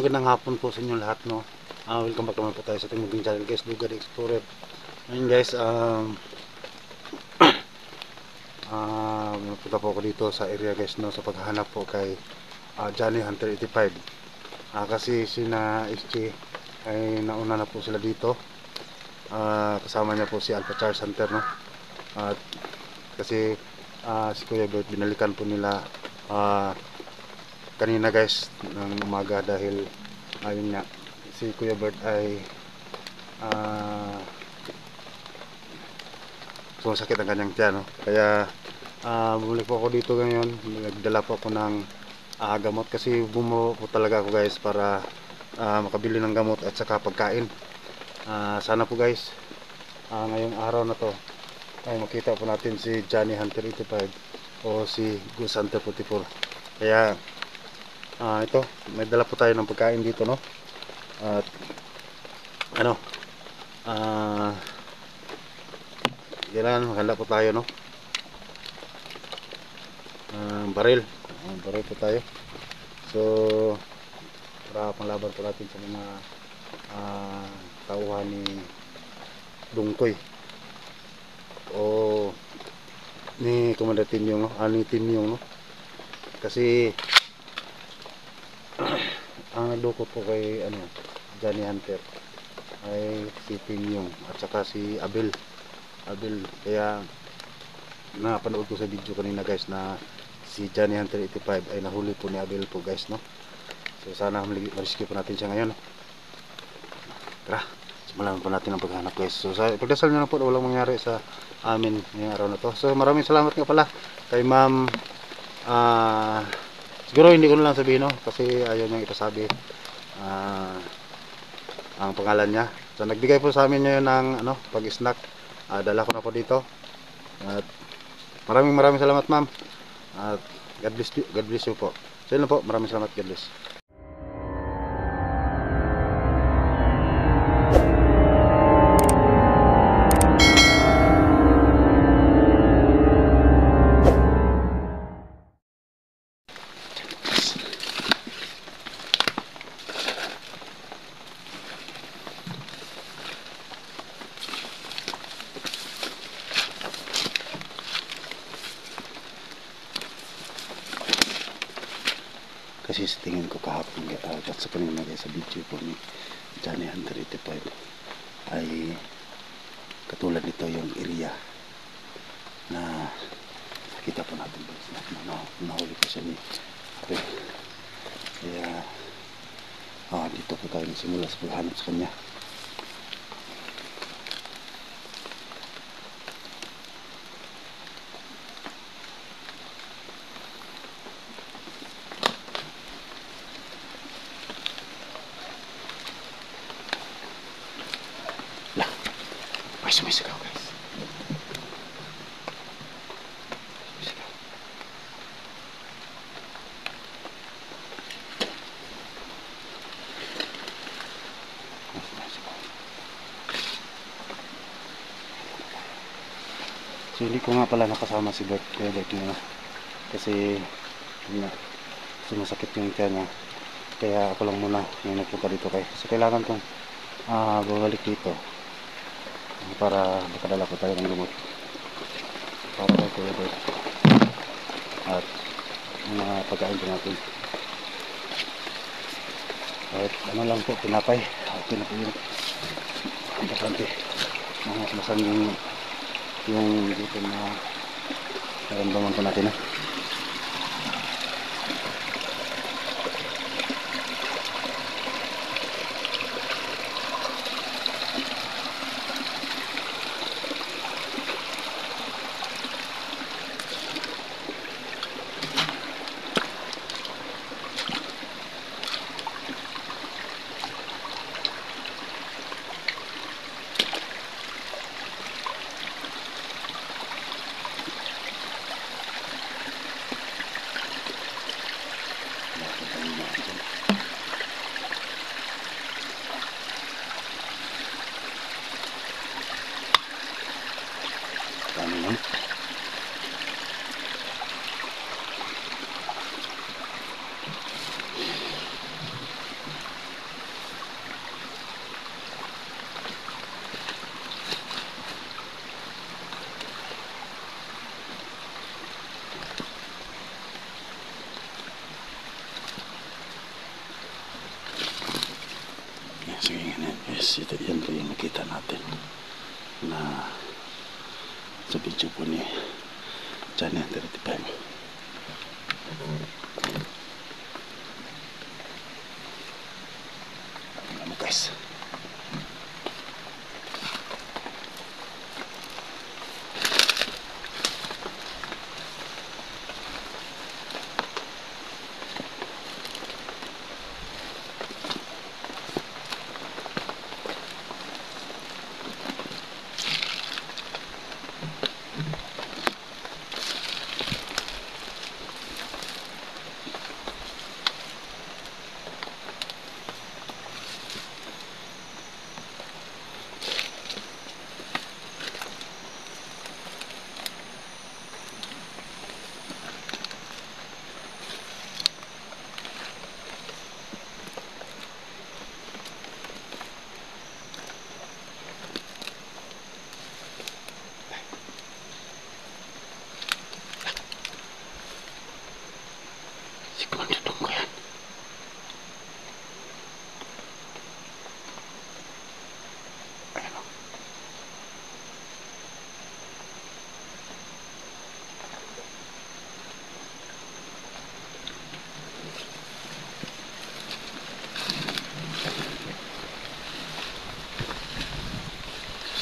Magandang hapon po sa inyo lahat, no. Welcome back naman po tayo sa ating munting channel, guys, Lugar Explorer. Ngayon, guys, napunta po ako dito sa area, guys, no, sa paghahanap po kay Johnny Hunter 85. Kasi sina SG ay nauna na po sila dito. Kasama niya po si Alpha Charles Hunter, no. At kasi si Kuya Bert binalikan po nila kanina, guys, ng umaga dahil ayun nga, si Kuya Bert ay sumasakit ang kanyang tiyan, no? Kaya bumalik po ako dito ngayon. Nagdala po ako ng gamot kasi bumuro po talaga ako, guys, para makabili ng gamot at saka pagkain. Sana po, guys, ngayong araw na to ay makita po natin si Johnny Hunter 85 o si Goose Hunter 44. Kaya ito, may dala po tayo ng pagkain dito, no? At ano, kailangan maganda po tayo, no? Baril po tayo. So para panglaban po natin sa mga tauhan ni Dungkoy o ni Commander Tinyong, no? Ni Tinyong, no? Kasi ang nagdukot po kay Johnny Hunter ay si Tinyong at saka si Abel. Kaya napanood ko sa video kanina, guys, na si Johnny Hunter 85 ay nahuli po ni Abel po, guys, no? So sana ma-rescue po natin siya ngayon. Tara, simulan po natin ang paghanap, guys. So pagdasal nyo na po na walang mangyari sa amin ngayong araw na to. So maraming salamat nga pala kay ma'am, siguro hindi ko na lang sabihin, no, kasi ayaw niyang ipasabi ang pangalan niya. So nagbigay po sa amin ngayon ng pag-snack. Dala ko na po dito. At maraming salamat, ma'am. At God bless you po. So yun lang po, maraming salamat. God bless. Kasi sa tingin ko kahapon at sa kanina, guys, sa video po ni Johnny Hunter 85 ay katulad nito yung area na nakita po natin, guys, na nahuli po siya ni Abel. Kaya dito po tayo nagsimula sa paghanap sa kanya. Sumisigaw, guys. Sumisigaw. So hindi ko nga pala nakasama si Bert, kaya Bert na, kasi sumasakit yung tiyan niya. Kaya ako lang muna yung nagpunta dito, kasi kailangan kong babalik dito para makadala ko tayo ng gamot para kay Kuya Bert at mga pagkain ko natin. Kahit ano lang po, pinapay, okay na po yun. Importante masan yung dito na naramdaman po natin, Sige nga guys, ito yan po yung nakita natin na sa video po ni Johnny 35. Ano guys, siguro tutong ko yan. Ayan o.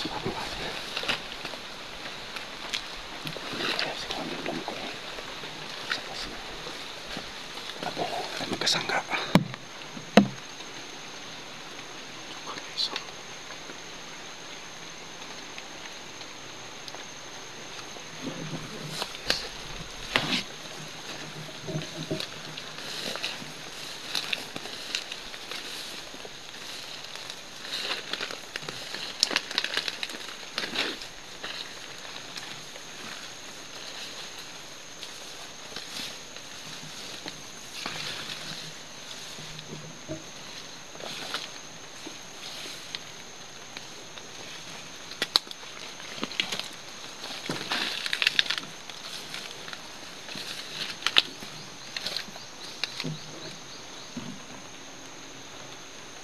Sabi ba siya? Kaya siguro tutong ko yan. Sa kasi abo ay magkasangga. Okay, so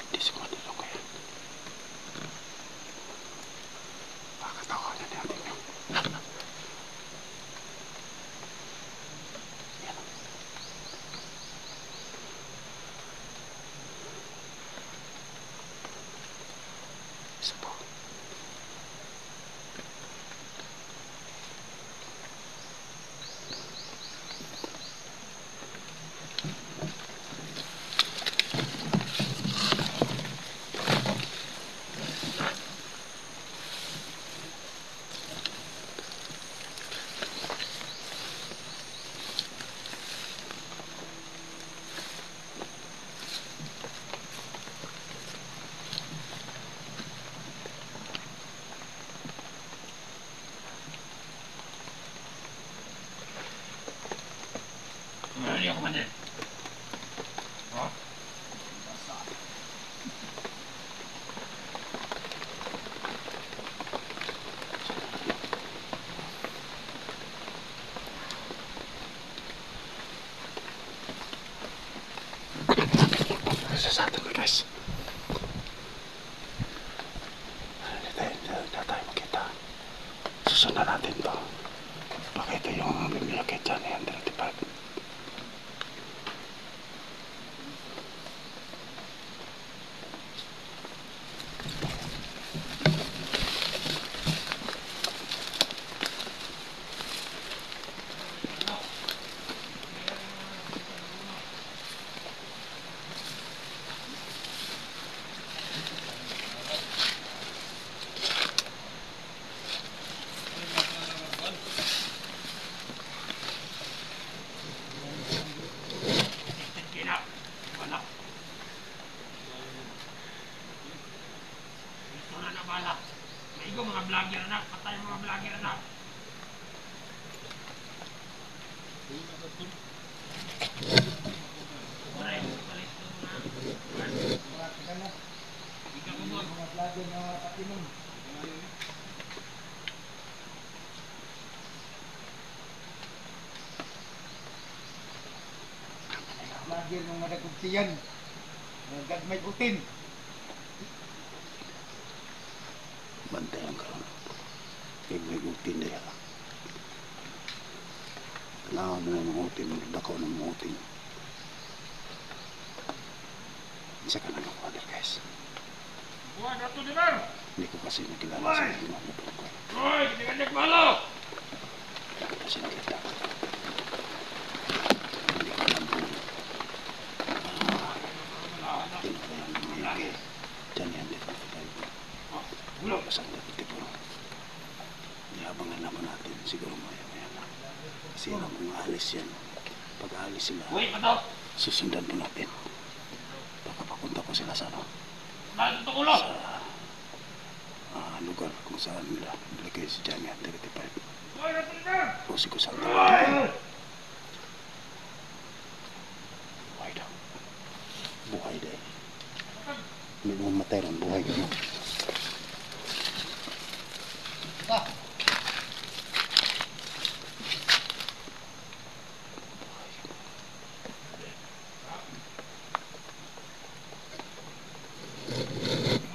di siguro tutong ko yan. Pakatawa niya natin yun. Yan o. Isa po. Isa sa atin guys. Hindi tayo makita. Susunod natin to. Baka ito yung bumili kay Johnny 35. Mga vlogger anak, patay mga vlogger anak. Vlogger ng madagog siyan. Gagmay putin. Bantayan karon. May utin daya. Tanaw na ng utin, dako ng utin. Isa ka na ng order, guys. Buwan nato di ba? Hindi ko kasi nakilala sa mga motor ko. Hoy, kinikanyak malo! Hindi ko kasi nakita. Hindi ko alam kung tinulayan ng mga dyan yan dito. Wala pa saan dito po. Iabangan naman natin siguro maya-maya na. Kasi alam kung alis yan. Pag alis sila, Uy, pato! susundan po natin. Baka papunta po sila sa ano, Bakit ito ulo? sa lugar kung saan nila nilagay si Johnny at 35. Hoy, nato di ba? O si Kusang Hoy! buhay daw. Buhay daw. May mga matay ron, buhay ka mo.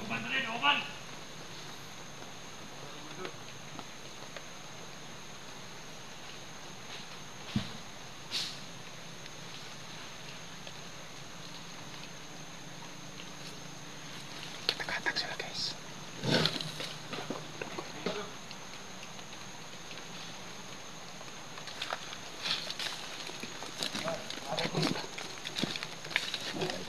Uban na rin, uban! Katak-katak sila, guys. Buhay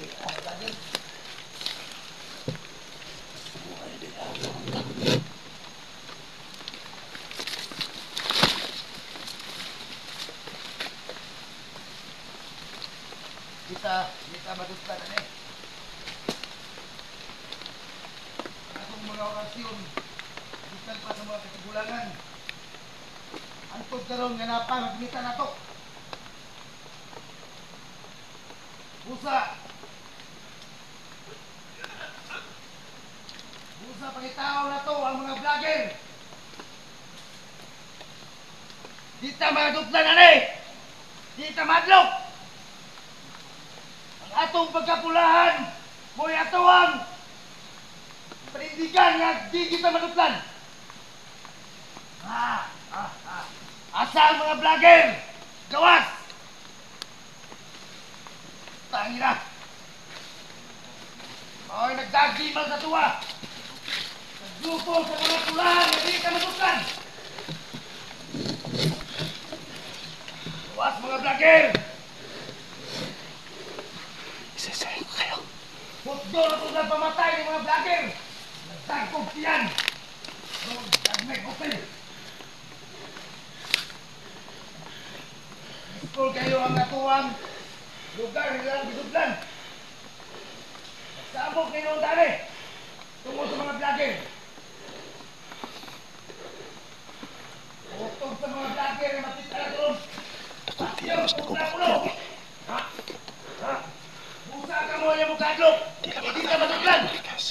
daw. Kita magusta na eh. Atong mga orasyon, bukal pa sa mga katigulangan. Antod karon nga napa magmita na to. Busa! Busa pangitaw na to ang mga vlogger. Dita madukla na eh! Dita madlok! Atong pagkapulahan, mo'y atawang panindigan nga di kita manuplan. Asa ang mga vlogger? Gawas! Tangina! Mo'y nagdagimal sa tuwa. Naglupo sa mga pulahan nga di kita manuplan. Gawas mga vlogger! Isasayin ko kayo. Putdo na ito na pamatay ng mga vlogger! Nagtagpog siyan! Nagmay hotel! Iskol kayo ang natuwang lugar nilang bisudlan! Nagsabog kayo ang dali! Tungkol sa mga vlogger! Utog sa mga vlogger na matita na doon! Nakuntiyan gusto ko bakit yan. Busa ka mo yung mukadlok! Di lang Hindi ka matuglan! guys.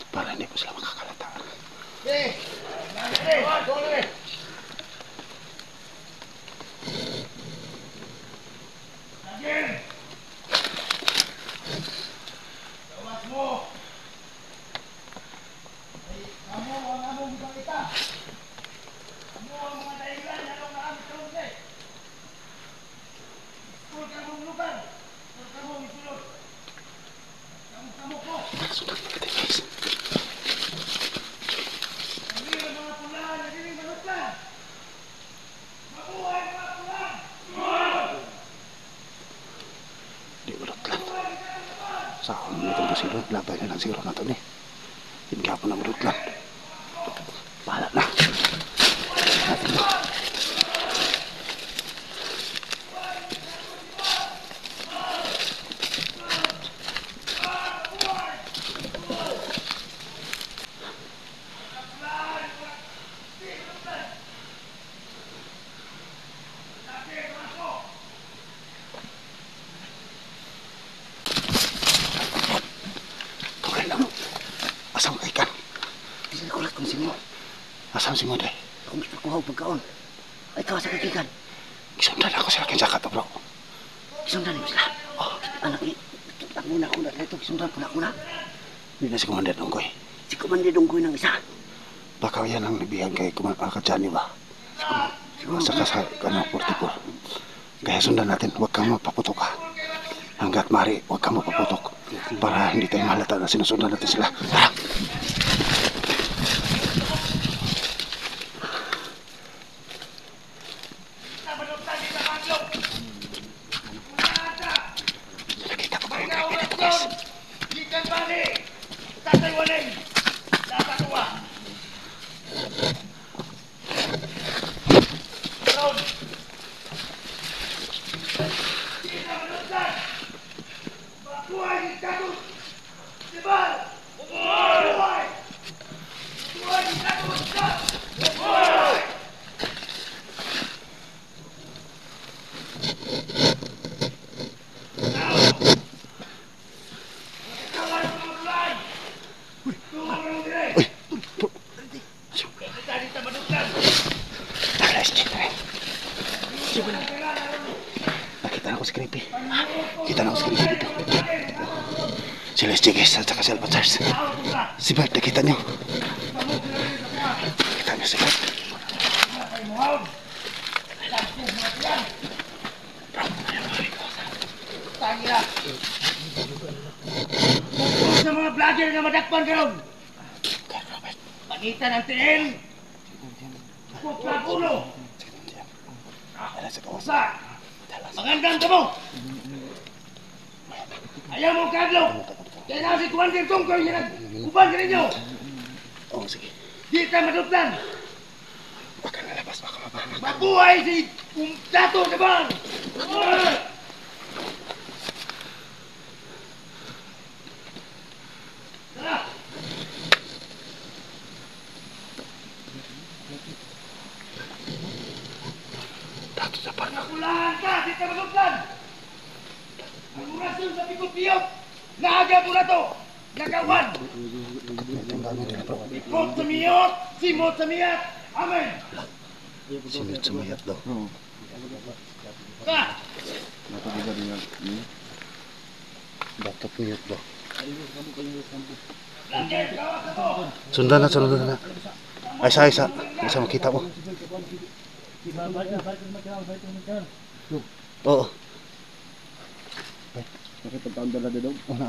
Para hindi po sila makakalata. Eh! Nangyari! Doon eh! Vlogger! Gawas mo! Ay, kamu ang among balita! Kamu ang mga dahilan na nung naamit ka mong day! Iskul ka mong lugar! Iskul ka mong isulod! Kamu ko! Sunod natin guys. Hindi ang mga pulaan na dining manutlan! Mabuhay mga pulaan! Di ulot lang. Sa akong nito po siguro. Labay na lang siguro nato ni. Hindi ka po na ulot lang. Bahala na. Natin mo. Kawala lang. Asam ka ikan. Bisa ko lang kung sino. Asam si Moday. Ako mas pakuha og pagkaon. Ay tawa sa kakikan. Isundan ako sila kinsakat bro. Isundan mo sila. Oh, anak ni. Ang muna ko na dito. Isundan ko na. Hindi na si Commander Donggoy. Si Komando Donggoy ng isa. Baka yan ang nabihag kay Johnny ba? Saka sa 44. Kaya sundan natin, huwag kang mapaputok ha. Hanggat mari, huwag kang mapaputok. Para hindi tayo mahalata na sinusundan natin sila. Tara! Nakita ko kayo kayo dito guys. Gikan bali. Tatay walay. Dapat tuwa. Ron. Kita menonton. Bakuai dikabut. Jebal. Bakuai. Bakuai dikabut. Bakuai. Nakita na ako si Creepy. Kita na ako si Creepy dito. Si Les Chigues at saka si Albatars. Si Bert, nakita niyo. Nakita niyo si Bert. Tanya. Huwag sa mga vlogger na madakpan ka ron. Pangitan ang tiil. Kupra ulo. Sa. Mangandang ka mo. Ayaw mo kadlo. Kaya na si Commander Tungkoy yan uban ka ninyo. Oo, sige. Di tayo maduplan. Baka nalabas, baka mabahanag. Mabuhay si Dato Sabang. Tara. Dato sa parang. Nakulahan ka, di tayo maduplan. Ang orasyon sa pikot-piyot. Naaga po na to. Nagawan. Ikot sa miyot, simot sa miyat. Amen. Simit sumayat daw. Ka. Datot mute daw. Vlogger, gawa ka to. Sundan na. Ay, isa. Isa makita mo. Oo. Nakipagtaon dala daw. Una.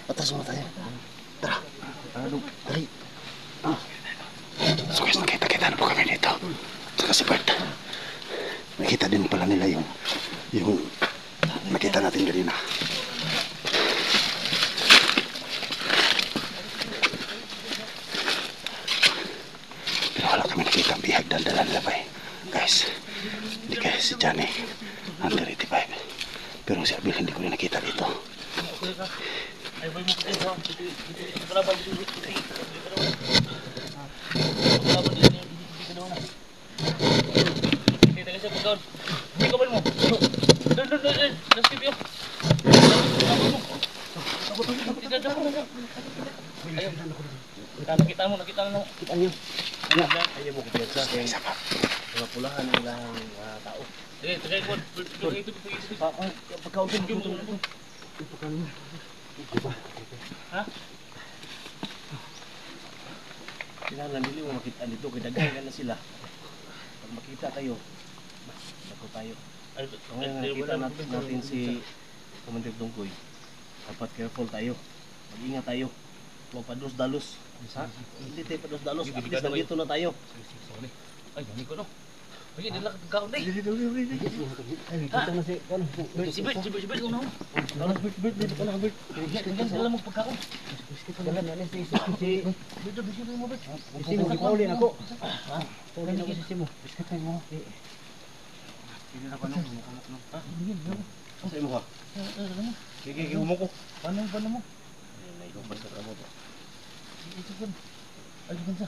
Atras muna tayo. Tara. Dali. So guys, nakita na po kami dito. Saka si Bert. Nakita din pala nila yung nakita natin kanina. Pero wala kami nakita ang bihag dala nila pa eh. Guys, hindi kaya si Johnny under 85. Pero si Abil hindi ko rin nakita dito. Nakita mo. Ayaw mo kumpiyansa. Isa pa. Mga pulahan ng ilang tao. Sige, tagay ko. Pagkauntin mo. Ha? Kailangan nila mo makita dito. Kaya dagay na sila. Pag makita tayo, bako tayo. Ngayon nakita natin si Commander Tungkoy. Dapat careful tayo. Mag-ingat tayo. Huwag pados-dalos. Ha? Hindi tayo pados-dalos. At least nandito na tayo. Ay, dami ko no. Ay, nila kagkaon na eh. Si Bert, kung na ako. Bert, dito ka na, Bert. Hanggang sila mo pagkaon. Dito, bisyo mo, Bert. Isi mo, ipaulit ako. Paulit ako sa isi mo. Biskatay mo. Hindi na pa no. Ha? Sa imo ka? Sige, umuko. Paano mo? Ay, naikupan sa ramo to. Ito ko. Ay, gansa.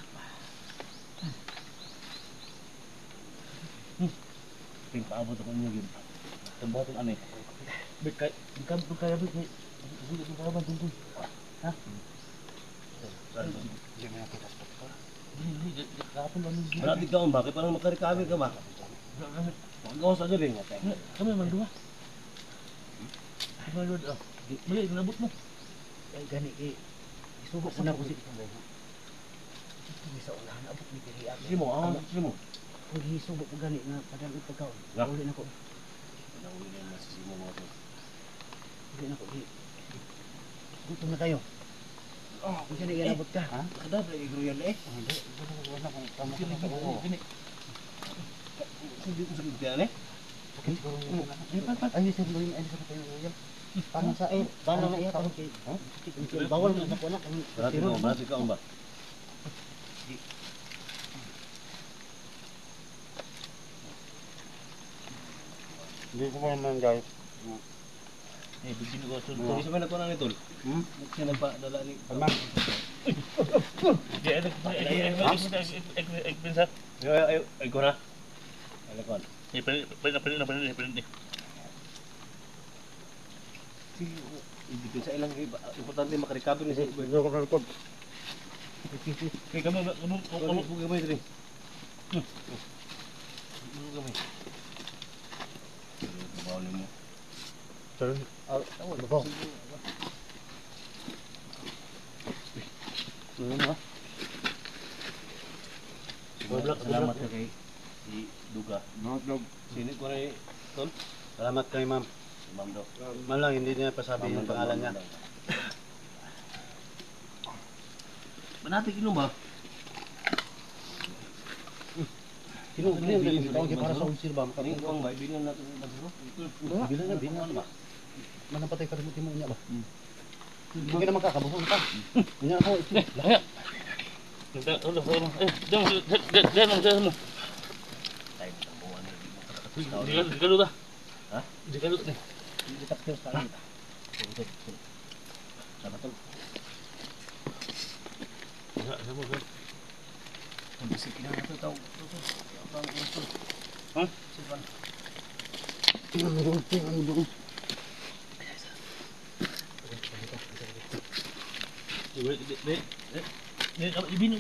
Ping paabot ako niyo gid. Tambaton ani. Bik kay kampo kaya bik. Sige ko ba tungkol. Ha? Hindi mo nakita sa doktor. Hindi, kapon ba ni? Wala di ka bakit parang makarecover ka ba? Pagawas aja rin kami man duha. Mali nabot mo. Ay gani kay isubok ko na ko si sa unahan abot ni diri ako. Sige mo, sige mo. Kung hisubok ko gani nga padang pagkaon. Ya. Uli na ko. Pinahuli na yung masisimo mga tol. Uli na ko di. Gutom na kayo. Oh, kung saan ialabot ka? Ha? Kadabla igro yan eh. Wala kong tama Gini, ka gini, ko. gini. Sige, sige, yan eh. Ay, sa luling ay sa tayo ngayon. Paano sa paano na iya tapos kay bawal mo na ko na kung Berarti ka ba? Hindi ko pa naman guys. Eh, bigyan ko sul. Kung isa man ako nang itol. Siya nagpadala ni. Tamam. Di ada ekpensa. Ay ko na. Ala kon. Eh, pwede. Ibigay sa ilang importante makarecover ni sa Hindi ko record. kay kamu gamay diri. Gamay. Bawal mo. Sir, Bako. Salamat ka kay si Duga. Sini ko rin tol. salamat kay ma'am. Si Ma'am Do. Man lang hindi niya pasabi yung pangalan niya. Manati kilo ba? Sino yung tawag para sa unsir ba? Kaning ko ba bilang natin ng bagro? Bilang ba? Manapatay ka rin mo niya ba? Hindi ka naman kakabuhon ka. Hindi ako. Laya. Ulo. Dan mo. Tay mo tambuhan ni. Di kalu ta. Ha? Di kalu ni. Di takyo sa akin. Sabat tol. Ang bisik na ito tao. Ang usul. Ha? Sipan.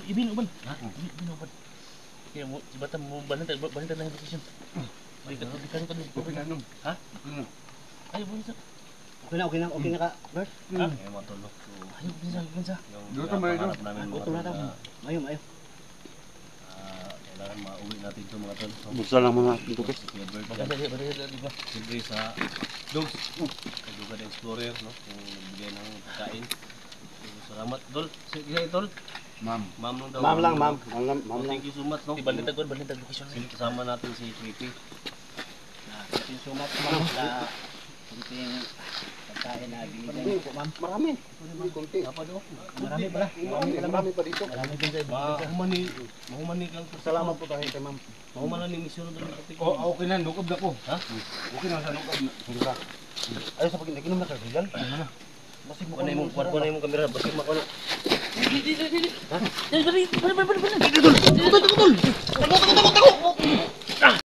Ibin uban. Ha? Ibin uban. Kaya mo si Batam mo bananta na yung posisyon. Di kan. Ha? Ay, bunsa. Okay na ka. Bert. Ha? Ay, mo tolo. Ay, bunsa. Dito ba ito? Gutom na daw. Ayun. Kailangan mauwi natin ito mga tol. Buksan lang mga dito guys. Siyempre sa Dogs. Kaduga na Explorer, no? Yung nagbigay ng pagkain. So, salamat, Tol. Sige, Tol. Ma'am. Ma'am lang daw. Ma'am lang. Thank you so much, no? Balintag location. Kasama natin si Creepy. Thank you so much ma'am sa kunting pagkain na binigyan ko ma'am. Marami. Kunti. Apa do? Marami pala. Marami pa dito. Marami din sa Mahumani kang Salamat po tayo kay ma'am. Mahuman ni misyon doon pati. Okay na, nukob na ko. Ha? Okay na sa nukob na. Hindi ka. Ayos sa pag-inom na kayo. Yan. Basig mo Kuha na yung kamera, basig mo ko na. Dali.